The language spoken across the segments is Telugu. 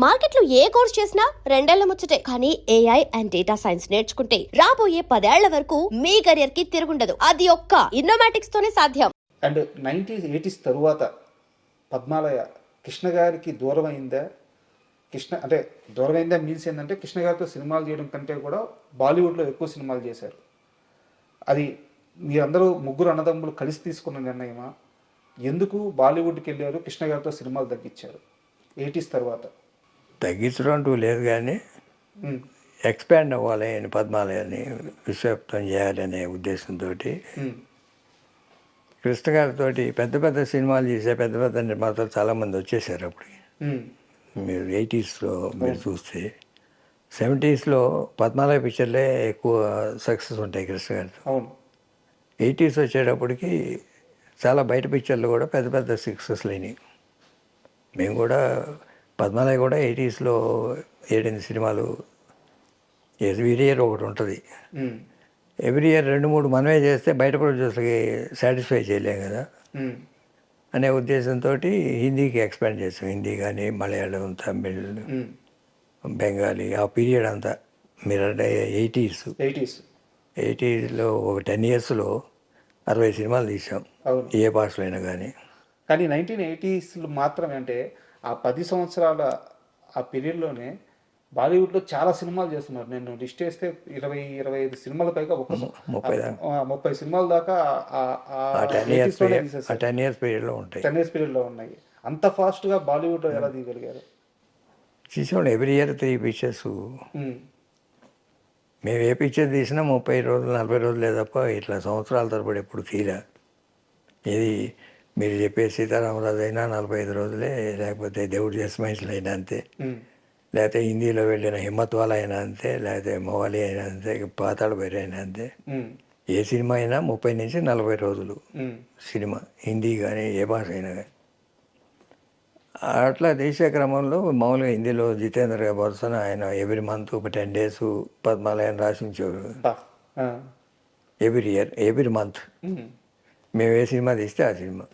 మార్కెట్లో ఏ కోర్స్ చేసినా రెండేళ్ల ముచ్చటే. కానీ ఏఐ అండ్ డేటా సైన్స్ నేర్చుకుంటే రాబోయే 10 ఏళ్ల వరకు మీ కెరియర్ కి తిరుగుండదు. అది ఒక్క ఇన్నోమాటిక్స్ తోనే సాధ్యం. అండ్ 80s తరువాత పద్మాలయ కృష్ణ గారికి దూరం అయిందా? అంటే దూరం అయిందా మీన్స్ ఏంటంటే కృష్ణ గారితో సినిమాలు చేయడం కంటే కూడా బాలీవుడ్లో ఎక్కువ సినిమాలు చేశారు. అది మీరందరూ ముగ్గురు అన్నదమ్ములు కలిసి తీసుకున్న నిర్ణయమా? ఎందుకు బాలీవుడ్కి వెళ్ళారు, కృష్ణ గారితో సినిమాలు తగ్గించారు 80s తర్వాత? తగ్గించడం అంటూ లేదు, కానీ ఎక్స్పాండ్ అవ్వాలి అని పద్మాలయాన్ని విశ్వవ్యాప్తం చేయాలనే ఉద్దేశంతో కృష్ణ గారితో పెద్ద పెద్ద సినిమాలు చేసే పెద్ద పెద్ద నిర్మాతలు చాలామంది వచ్చేసారు అప్పటికి. మీరు 80sలో మీరు చూస్తే 70sలో పద్మాలయ పిక్చర్లే ఎక్కువ సక్సెస్ ఉంటాయి కృష్ణ గారితో. అవును. 80s వచ్చేటప్పటికి చాలా బయట పిక్చర్లు కూడా పెద్ద పెద్ద సక్సెస్లు అయినాయి. మేము కూడా పద్మాలయ కూడా 80sలో 7 సినిమాలు ఎవ్రీ ఇయర్ ఒకటి ఉంటుంది. ఎవ్రీ ఇయర్ 2-3 మనమే చేస్తే బయట ప్రొడ్యూసర్కి సాటిస్ఫై చేయలేం కదా అనే ఉద్దేశంతో హిందీకి ఎక్స్పాండ్ చేస్తాం. హిందీ కానీ మలయాళం, తమిళ్, బెంగాలీ, ఆ పీరియడ్ అంతా మీరు అంటే 80sలో ఒక 10 yearsలో 60 సినిమాలు తీసాం, ఏ భాషలో అయినా కానీ. కానీ 1980sలో మాత్రమే, అంటే ఆ 10 సంవత్సరాల ఆ పీరియడ్లోనే బాలీవుడ్లో చాలా సినిమాలు చేస్తున్నారు. నేను లిస్ట్ చేస్తే 20-25 సినిమాల పైగా 30 సినిమాల దాకా 10 years పీరియడ్లో ఉంటాయి. 10 years పీరియడ్లో ఉన్నాయి. అంత ఫాస్ట్గా బాలీవుడ్లో ఎలా తీయగలిగారు? తీసుకోండి, ఎవ్రీ ఇయర్ 3 పిక్చర్స్. మేము ఏ పిక్చర్ తీసినా 30 రోజులు 40 రోజులే తప్ప ఇట్లా సంవత్సరాల తరబడి ఎప్పుడు తీరా. ఇది మీరు చెప్పే సీతారామరాజు అయినా 45 రోజులే, లేకపోతే దేవుడు జస్మైన్స్లో అయినా అంతే, లేకపోతే హిందీలో వెళ్ళిన హిమ్మత్వాల అయినా అంతే, లేకపోతే మవాలి అయినా అంతే, పాతాళ భైరవి అయినా అంతే. ఏ సినిమా అయినా 30 నుంచి 40 రోజులు సినిమా, హిందీ కానీ ఏ భాష అయినా కానీ. అట్లా తీసే క్రమంలో మామూలుగా హిందీలో జితేంద్ర బర్సన్ ఆయన ఎవ్రీ మంత్ ఒక 10 days పద్మాలయాన్ని రాసించేవారు. ఎవ్రీ ఇయర్ ఎవ్రీ మంత్ మేము ఏ సినిమా తీస్తే ఆ సినిమా.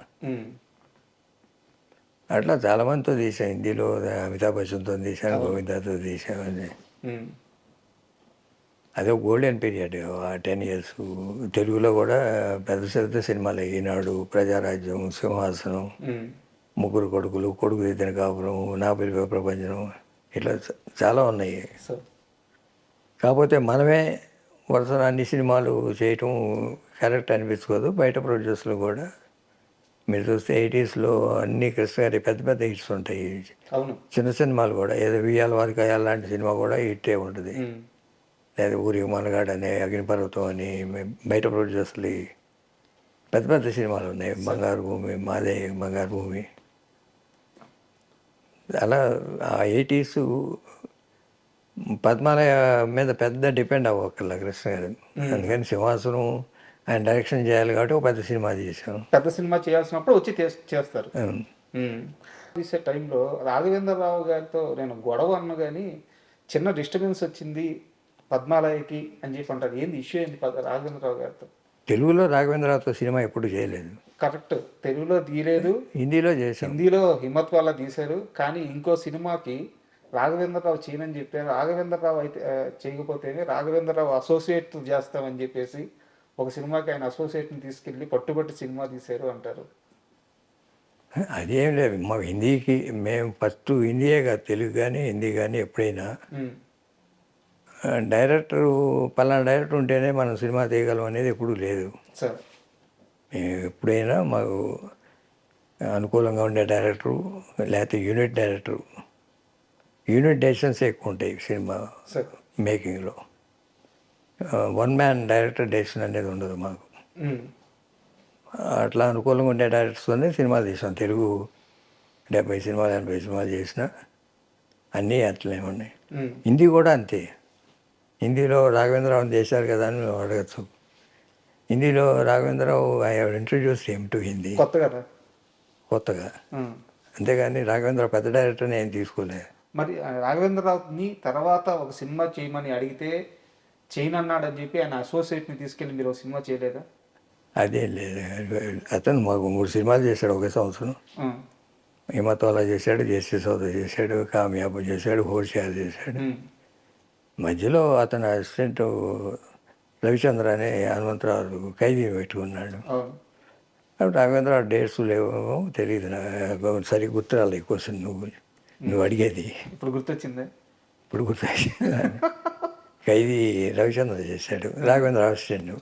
అట్లా చాలామందితో తీసాం. హిందీలో అమితాబ్ బచ్చన్తో తీసాను, గోవిందాతో తీసామని. అదే గోల్డెన్ పీరియడ్ ఆ 10 years. తెలుగులో కూడా పెద్ద పెద్ద సినిమాలు, ఈనాడు, ప్రజారాజ్యం, సింహాసనం, ముగ్గురు కొడుకులు, కొడుకు ఇద్దరు కాపురం, నా పిలుపు ప్రపంచం, ఇట్లా చాలా ఉన్నాయి. కాకపోతే మనమే వరుస అన్ని సినిమాలు చేయటం కరెక్ట్ అనిపించుకోదు. బయట ప్రొడ్యూసర్లు కూడా మీరు చూస్తే 80sలో అన్ని కృష్ణ గారి పెద్ద పెద్ద హిట్స్ ఉంటాయి. చిన్న సినిమాలు కూడా ఏదో వియ్యాల వారికి అలాంటి సినిమా కూడా హిట్టే ఉంటుంది. లేదా ఊరికి మనగాడు అని, అగ్నిపర్వతం అని బయట ప్రొడ్యూసర్లు పెద్ద పెద్ద సినిమాలు ఉన్నాయి. బంగారు భూమి, మాదే బంగారు భూమి. అలా ఆ 80s పద్మాలయ మీద పెద్ద డిపెండ్ అవ్వక్కర్లా కృష్ణ గారు. అందుకని సింహాసనం ఆయన డైరెక్షన్ చేయాలి కాబట్టి ఒక పెద్ద సినిమా చేశాం. పెద్ద సినిమా చేయాల్సినప్పుడు వచ్చి చేస్తారు. తీసే టైంలో రాఘవేంద్రరావు గారితో నేను గొడవ అన్న కానీ చిన్న డిస్టర్బెన్స్ వచ్చింది పద్మాలయకి అని చెప్పి అంటారు. ఏంది ఇష్యూ ఏంది రాఘవేంద్రరావు గారితో? తెలుగులో రాఘవేంద్రరావుతో సినిమా ఎప్పుడు చేయలేదు. కరెక్ట్, తెలుగులో తీయలేదు, హిందీలో చేశాం. హిందీలో హిమ్మత్ వాళ్ళ తీశారు. కానీ ఇంకో సినిమాకి రాఘవేంద్రరావు చేయనని చెప్పారు. రాఘవేంద్రరావు అయితే చేయకపోతేనే రాఘవేంద్రరావు అసోసియేట్ చేస్తామని చెప్పేసి ఒక సినిమాకి ఆయన అసోసియేట్ని తీసుకెళ్ళి పట్టుబట్టి సినిమా తీశారు అంటారు. అదేం లేదు, మా హిందీకి మేము ఫస్ట్ హిందీయే కాదు, తెలుగు కానీ హిందీ కానీ ఎప్పుడైనా డైరెక్టరు పలానా డైరెక్టర్ ఉంటేనే మనం సినిమా తీయగలం అనేది ఎప్పుడూ లేదు. మేము ఎప్పుడైనా మాకు అనుకూలంగా ఉండే డైరెక్టరు, లేకపోతే యూనిట్ డైరెక్టరు, యూనిట్ డెసిషన్స్ ఎక్కువ ఉంటాయి సినిమా మేకింగ్లో. వన్ మ్యాన్ డైరెక్టర్ డెసిషన్ అనేది ఉండదు మాకు. అట్లా అనుకూలంగా ఉండే డైరెక్టర్స్తోనే సినిమాలు తీసాం. తెలుగు 70 సినిమాలు 80 సినిమాలు చేసిన అన్నీ అట్లనే ఉన్నాయి. హిందీ కూడా అంతే. హిందీలో రాఘవేంద్రరావు చేశారు కదా అని మేము అడగచ్చు. హిందీలో Raghavendra Rao I have introduce him to Hindi కొత్తగా. అంతేగాని రాఘవేంద్రరావు పెద్ద డైరెక్టర్ని ఏం తీసుకోలేదు. మరి రాఘవేంద్రరావుని తర్వాత ఒక సినిమా చేయమని అడిగితే చేయనన్నాడని చెప్పి ఆయన అసోసియేట్ని తీసుకెళ్ళి మీరు ఒక సినిమా చేయలేదా? అదే లేదు, అతను మాకు 3 సినిమాలు చేశాడు ఒకే సంవత్సరం. హిమతోలా చేశాడు, జెస్సీ సౌద చేశాడు, కామయాబు చేశాడు, హోషియార్ చేశాడు. మధ్యలో అతని అసిస్టెంట్ రవిచంద్ర అనే హనుమంతరావు ఖైదీ పెట్టుకున్నాడు. అవును. కాబట్టి రాఘవేంద్రరావు డేట్స్ లేవో తెలియదు, నాకు సరిగ్గా గుర్తురాలి క్వశ్చన్ నువ్వు అడిగేది. ఇప్పుడు గుర్తొచ్చిందే. ఇప్పుడు గుర్తు ఖైదీ రవిచంద్ర చేశాడు, రాఘవేంద్ర అసిస్టెంట్.